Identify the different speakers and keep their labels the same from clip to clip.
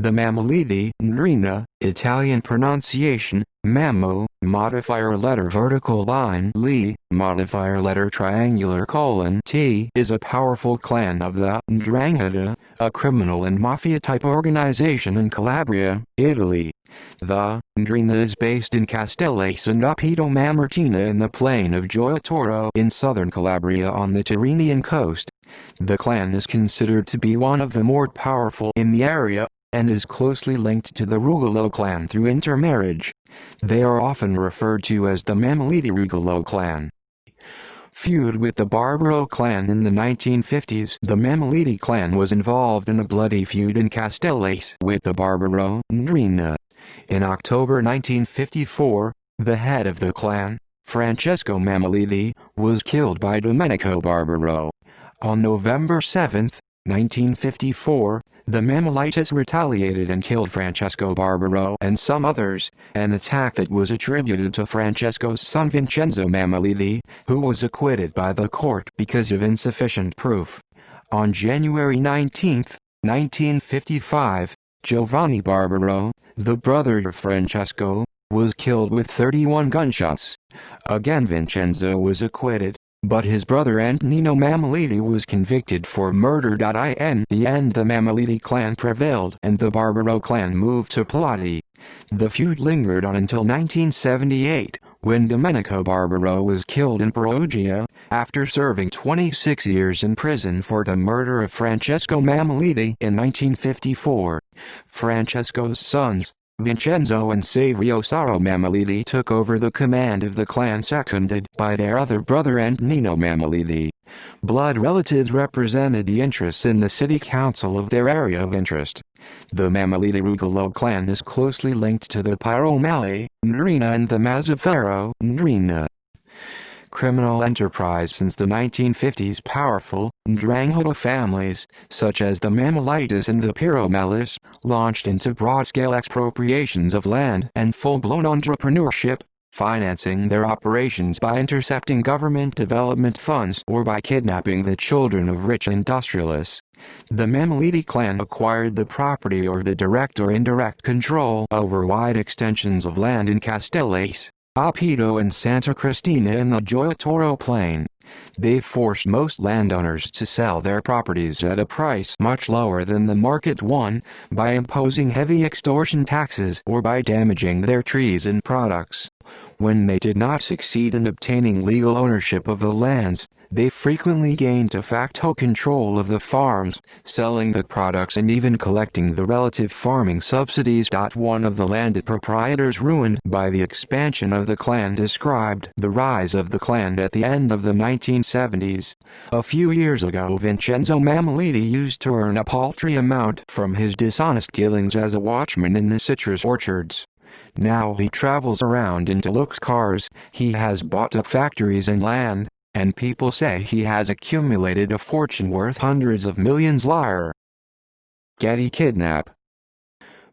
Speaker 1: The Mammoliti, ndrina, Italian pronunciation, mammo, modifier letter vertical line li, modifier letter triangular colon t, is a powerful clan of the ndrina, a criminal and mafia-type organization in Calabria, Italy. The ndrina is based in Castellase and Upito Mamertina in the plain of Gioia Tauro in southern Calabria on the Tyrrhenian coast. The clan is considered to be one of the more powerful in the area, and is closely linked to the Rugolo clan through intermarriage. They are often referred to as the Mammoliti Rugolo clan. Feud with the Barbaro clan in the 1950s. The Mammoliti clan was involved in a bloody feud in Castellase with the Barbaro ndrina. In October 1954, the head of the clan, Francesco Mammoliti, was killed by Domenico Barbaro. On November 7, 1954, the Mammolitis retaliated and killed Francesco Barbaro and some others, an attack that was attributed to Francesco's son Vincenzo Mammoliti, who was acquitted by the court because of insufficient proof. On January 19, 1955, Giovanni Barbaro, the brother of Francesco, was killed with 31 gunshots. Again Vincenzo was acquitted, but his brother Antonino Mammoliti was convicted for murder. In the end the Mammoliti clan prevailed and the Barbaro clan moved to Plati. The feud lingered on until 1978, when Domenico Barbaro was killed in Perugia, after serving 26 years in prison for the murder of Francesco Mammoliti in 1954. Francesco's sons, Vincenzo and Savio Saro Mammoliti, took over the command of the clan, seconded by their other brother Antonino Mammoliti. Blood relatives represented the interests in the city council of their area of interest. The Mammoliti Rugolo clan is closely linked to the Piromali ndrina and the Mazzafero ndrina. Criminal enterprise. Since the 1950s, powerful ndrangheta families, such as the Mammolitis and the Piromalis, launched into broad-scale expropriations of land and full-blown entrepreneurship, financing their operations by intercepting government development funds or by kidnapping the children of rich industrialists. The Mammoliti clan acquired the property or the direct or indirect control over wide extensions of land in Castellase, Upito and Santa Cristina in the Gioia Tauro plain. They forced most landowners to sell their properties at a price much lower than the market one, by imposing heavy extortion taxes or by damaging their trees and products. When they did not succeed in obtaining legal ownership of the lands, they frequently gained de facto control of the farms, selling the products and even collecting the relative farming subsidies. One of the landed proprietors ruined by the expansion of the clan described the rise of the clan at the end of the 1970s. A few years ago Vincenzo Mammoliti used to earn a paltry amount from his dishonest dealings as a watchman in the citrus orchards. Now he travels around in deluxe cars, he has bought up factories and land, and people say he has accumulated a fortune worth hundreds of millions. Getty kidnap.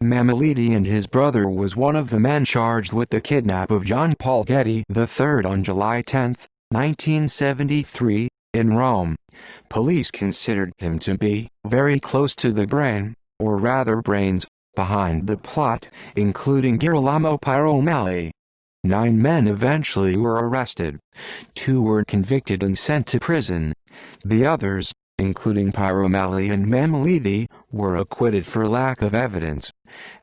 Speaker 1: Mammoliti and his brother was one of the men charged with the kidnap of John Paul Getty III on July 10, 1973, in Rome. Police considered him to be very close to the brain, or rather brains, behind the plot, including Girolamo Piromali. 9 men eventually were arrested. 2 were convicted and sent to prison. The others, including Piromali and Mammoliti, were acquitted for lack of evidence.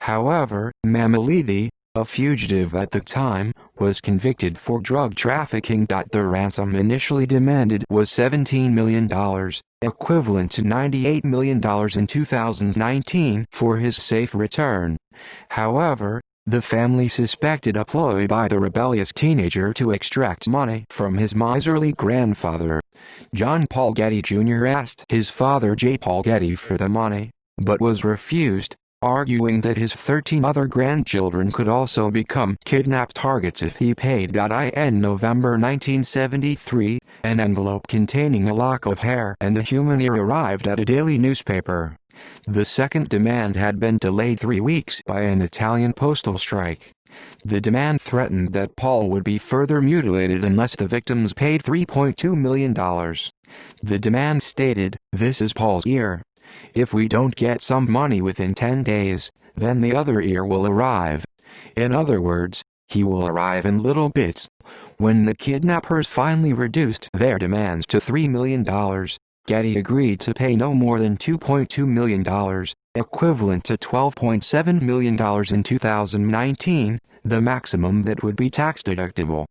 Speaker 1: However, Mammoliti, a fugitive at the time, was convicted for drug trafficking. The ransom initially demanded was $17 million, equivalent to $98 million in 2019, for his safe return. However, the family suspected a ploy by the rebellious teenager to extract money from his miserly grandfather. John Paul Getty Jr. asked his father J. Paul Getty for the money, but was refused, arguing that his 13 other grandchildren could also become kidnapped targets if he paid. In November 1973, an envelope containing a lock of hair and a human ear arrived at a daily newspaper. The second demand had been delayed 3 weeks by an Italian postal strike. The demand threatened that Paul would be further mutilated unless the victims paid $3.2 million. The demand stated, "This is Paul's ear. If we don't get some money within 10 days, then the other ear will arrive. In other words, he will arrive in little bits. When the kidnappers finally reduced their demands to $3 million, Getty agreed to pay no more than $2.2 million, equivalent to $12.7 million in 2019, the maximum that would be tax-deductible.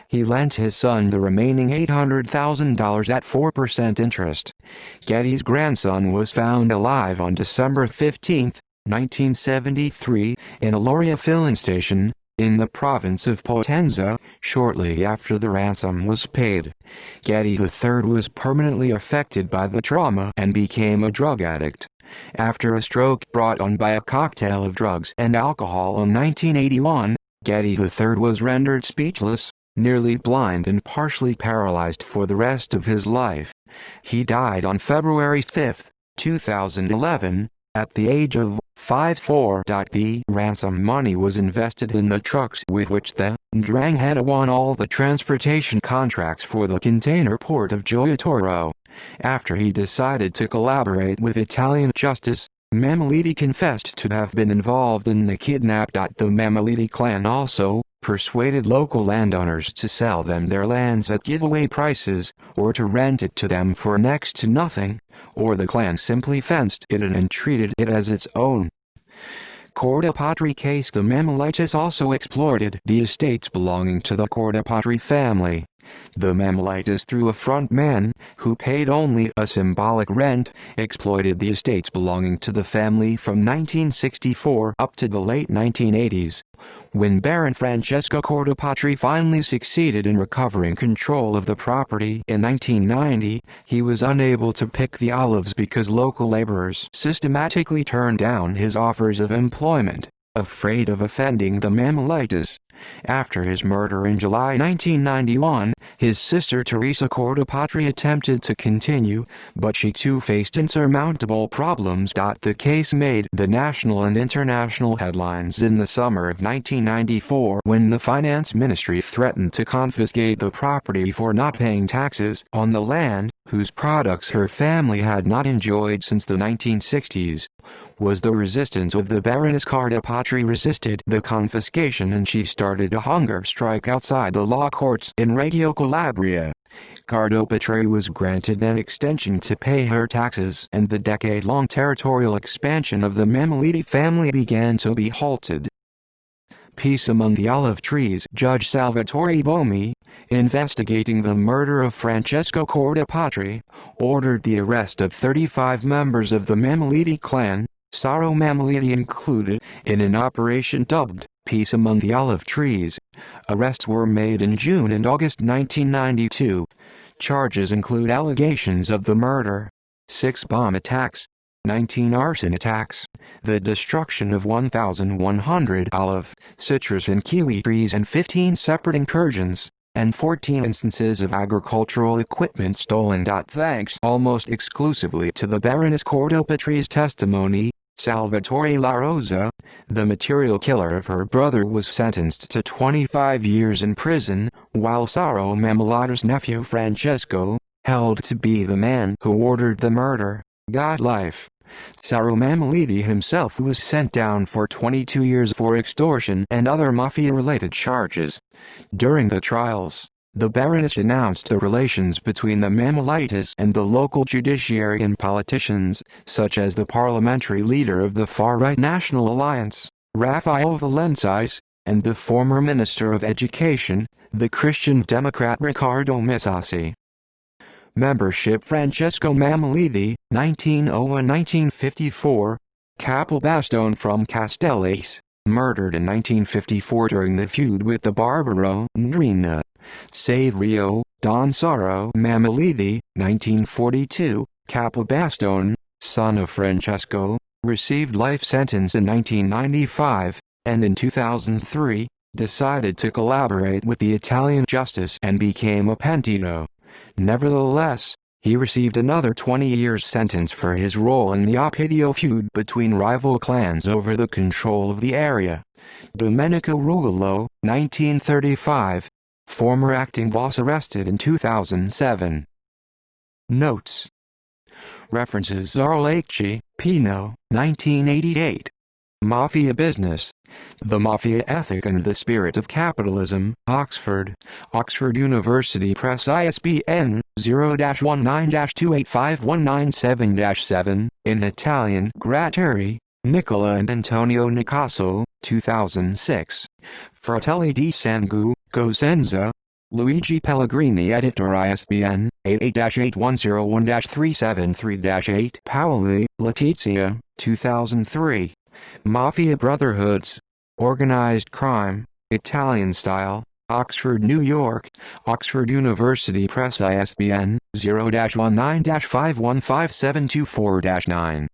Speaker 1: He lent his son the remaining $800,000 at 4% interest. Getty's grandson was found alive on December 15, 1973, in a Loria filling station, in the province of Potenza, shortly after the ransom was paid. Getty III was permanently affected by the trauma and became a drug addict. After a stroke brought on by a cocktail of drugs and alcohol in 1981, Getty III was rendered speechless, nearly blind and partially paralyzed for the rest of his life. He died on February 5, 2011, at the age of 54. The ransom money was invested in the trucks with which the ndrina won all the transportation contracts for the container port of Gioia Tauro. After he decided to collaborate with Italian justice, Mammoliti confessed to have been involved in the kidnap. The Mammoliti clan also persuaded local landowners to sell them their lands at giveaway prices, or to rent it to them for next to nothing, or the clan simply fenced it in and treated it as its own. Cordapatri case. The Mammolitis also exploited the estates belonging to the Cordapatri family. The Mammolitis, through a front man, who paid only a symbolic rent, exploited the estates belonging to the family from 1964 up to the late 1980s. When Baron Francesco Cordapatri finally succeeded in recovering control of the property in 1990, he was unable to pick the olives because local laborers systematically turned down his offers of employment, afraid of offending the Mammolitis. After his murder in July 1991, his sister Teresa Cordapatri attempted to continue, but she too faced insurmountable problems. The case made the national and international headlines in the summer of 1994 when the finance ministry threatened to confiscate the property for not paying taxes on the land, whose products her family had not enjoyed since the 1960s. Was the resistance of the Baroness Cordapatri resisted the confiscation, and she started a hunger strike outside the law courts in Reggio Calabria. Cordapatri was granted an extension to pay her taxes, and the decade-long territorial expansion of the Mammoliti family began to be halted. Peace among the olive trees. Judge Salvatore Bomi, investigating the murder of Francesco Cordapatri, ordered the arrest of 35 members of the Mammoliti clan, Saro Mammoliti included, in an operation dubbed Peace Among the Olive Trees. Arrests were made in June and August 1992. Charges include allegations of the murder, 6 bomb attacks, 19 arson attacks, the destruction of 1,100 olive, citrus and kiwi trees, and 15 separate incursions, and 14 instances of agricultural equipment stolen. Thanks almost exclusively to the Baroness Cordopatri's testimony, Salvatore La Rosa, the material killer of her brother, was sentenced to 25 years in prison, while Saro Mammoliti's nephew Francesco, held to be the man who ordered the murder, got life. Saro Mammoliti himself was sent down for 22 years for extortion and other mafia-related charges. During the trials, the Baroness denounced the relations between the Mammolitis and the local judiciary and politicians, such as the parliamentary leader of the far-right National Alliance, Raffaele Valensis, and the former Minister of Education, the Christian Democrat Riccardo Missassi. Membership. Francesco Mammoliti, 1901–1954, Capobastone from Castellas, murdered in 1954 during the feud with the Barbaro ndrina. Savrio, Don Saro Mammoliti, 1942, Capobastone, son of Francesco, received life sentence in 1995, and in 2003, decided to collaborate with the Italian justice and became a pentito. Nevertheless, he received another 20 years sentence for his role in the Oppidio feud between rival clans over the control of the area. Domenico Rugolo, 1935, former acting boss, arrested in 2007. Notes: References Zarlecci, Pino, 1988. Mafia Business. The Mafia Ethic and the Spirit of Capitalism, Oxford. Oxford University Press ISBN 0-19-285197-7, in Italian. Gratteri, Nicola and Antonio Nicasso, 2006. Fratelli di Sangue, Cosenza. Luigi Pellegrini Editor ISBN 88-8101-373-8. Paoli, Letizia, 2003. Mafia Brotherhoods. Organized Crime, Italian Style, Oxford, New York. Oxford University Press ISBN 0-19-515724-9.